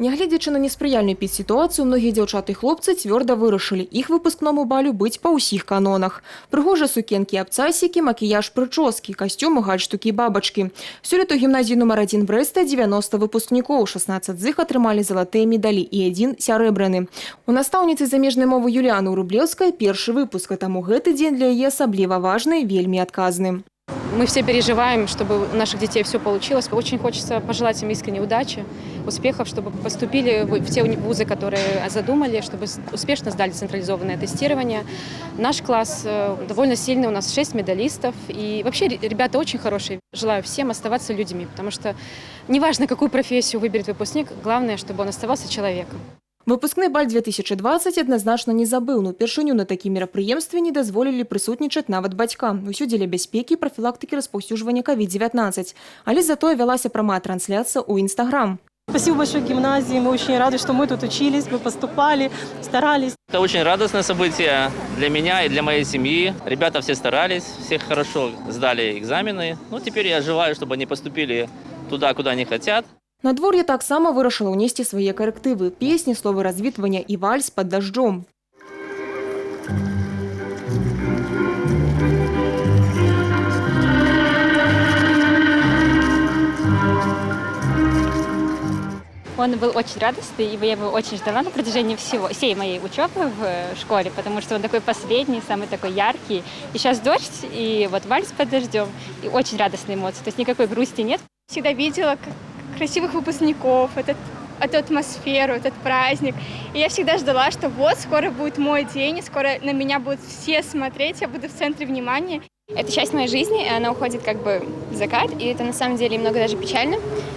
Нягледзячы на неспрыяльную підсітуацыю, многія дзяўчаты і хлопцы цвёрда вырашылі, іх выпускному балю быць па ўсіх канонах. Прыгожыя сукенкі, абцасікі, макіяж, прычоскі, касцюмы, гальштукі і бабачкі. Сёлета ў гімназіі нумар 1 Брэста 90 выпускнікоў, 16 з іх атрымалі залатыя медалі і 1 сярэбраны. У настаўніцы замежнай мовы Юліаны Рублеўскай першы выпуск, а таму гэты дзень для яе асабліва важны і вельмі адказны. Мы все переживаем, чтобы у наших детей все получилось. Очень хочется пожелать им искренней удачи, успехов, чтобы поступили в те вузы, которые задумали, чтобы успешно сдали централизованное тестирование. Наш класс довольно сильный, у нас 6 медалистов. И вообще ребята очень хорошие. Желаю всем оставаться людьми, потому что неважно, какую профессию выберет выпускник, главное, чтобы он оставался человеком. Выпускны баль 2020 адназначна не забыў, но упершыню на такім мерапрыемстве не дазволілі прысутнічаць нават бацькам. Усё дзеля бяспекі і прафілактыкі распаўсюджвання COVID-19. Але затое вялася прамая трансляцыя ў Instagram. Спасибо большое гимназии. Мы очень рады, что мы тут учились, мы поступали, старались. Это очень радостное событие для меня и для моей семьи. Ребята все старались, все хорошо сдали экзамены. Ну, теперь я желаю, чтобы они поступили туда, куда они хотят. Надвор'е таксама вырашыла ўнесці свае карэктывы. Песні, словы развітвання і вальс пад дажджом. Он был очень радостный, и я его очень ждала на протяжении всей моей учебы в школе, потому что он такой последний, самый такой яркий. И сейчас дождь, и вот вальс под дождем, и очень радостные эмоции, то есть никакой грусти нет. Всегда видела красивых выпускников, эту атмосферу, этот праздник. И я всегда ждала, что вот скоро будет мой день, и скоро на меня будут все смотреть, я буду в центре внимания. Это часть моей жизни, и она уходит как бы в закат, и это на самом деле немного даже печально,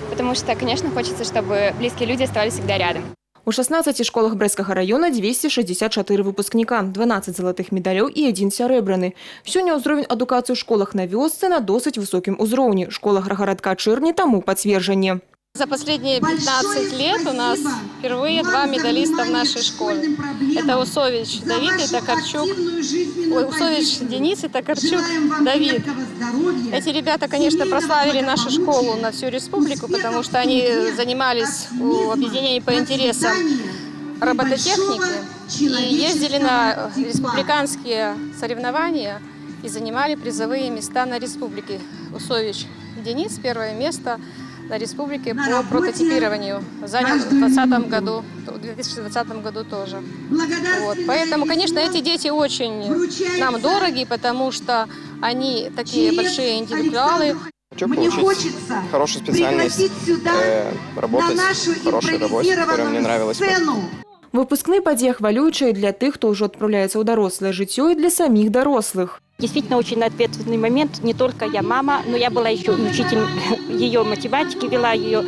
потому что, конечно, хочется, чтобы близкие люди оставались всегда рядом. У 16 школах Брэсцкага района 264 выпускніка, 12 залатых медалёў і 1 сярэбраны. Сёння ўзровень адукацыі ў школах на вёсцы на досыць высокім узроўні. Школа гарадка Чырні таму пацверджанне. За последние 15 лет у нас впервые 2 медалиста в нашей школе. Это Усович Давид и Токарчук. Усович Денис и Токарчук Давид. Эти ребята, конечно, прославили нашу школу на всю республику, потому что они занимались у объединений по интересам робототехники и ездили на республиканские соревнования и занимали призовые места на республике. Усович Денис первое место на республике по прототипированию занял в 2020 году тоже. Вот. Поэтому, конечно, эти дети очень нам дороги, потому что они такие большие индивидуалы. Хочу получить хорошую специальность, работать в хорошей работе, которая мне нравилась. Выпускны падзея хвалюючая для тых, хто ўжо адпраўляецца ў дарослае жыццё, і для самих дорослых. Действительно, очень ответственный момент. Не только я мама, но я была еще учитель ее математики, вела ее,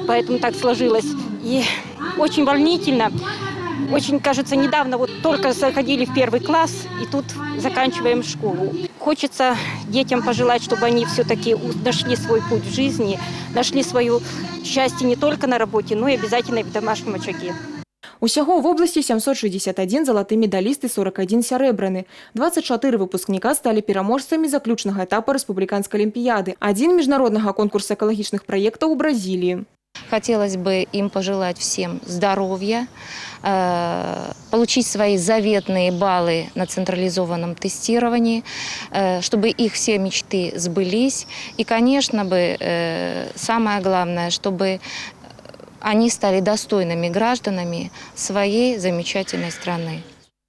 поэтому так сложилось. И очень волнительно. Очень, кажется, недавно вот только заходили в 1 класс, и тут заканчиваем школу. Хочется детям пожелать, чтобы они все-таки нашли свой путь в жизни, нашли свое счастье не только на работе, но и обязательно в домашнем очаге. Усяго в области 761 залаты медаліст і 41 сярэбраны. 24 выпускніка стали пераможцамі заключнага этапа рэспубліканскай алімпіяды, 1 міжнароднага конкурса экалагічных праектаў у Бразилии. Хотелось бы им пожелать всем здоровья, получить свои заветные баллы на централизованном тестировании, чтобы их все мечты сбылись. И, конечно, самое главное, чтобы они стали достойными гражданами своей замечательной страны.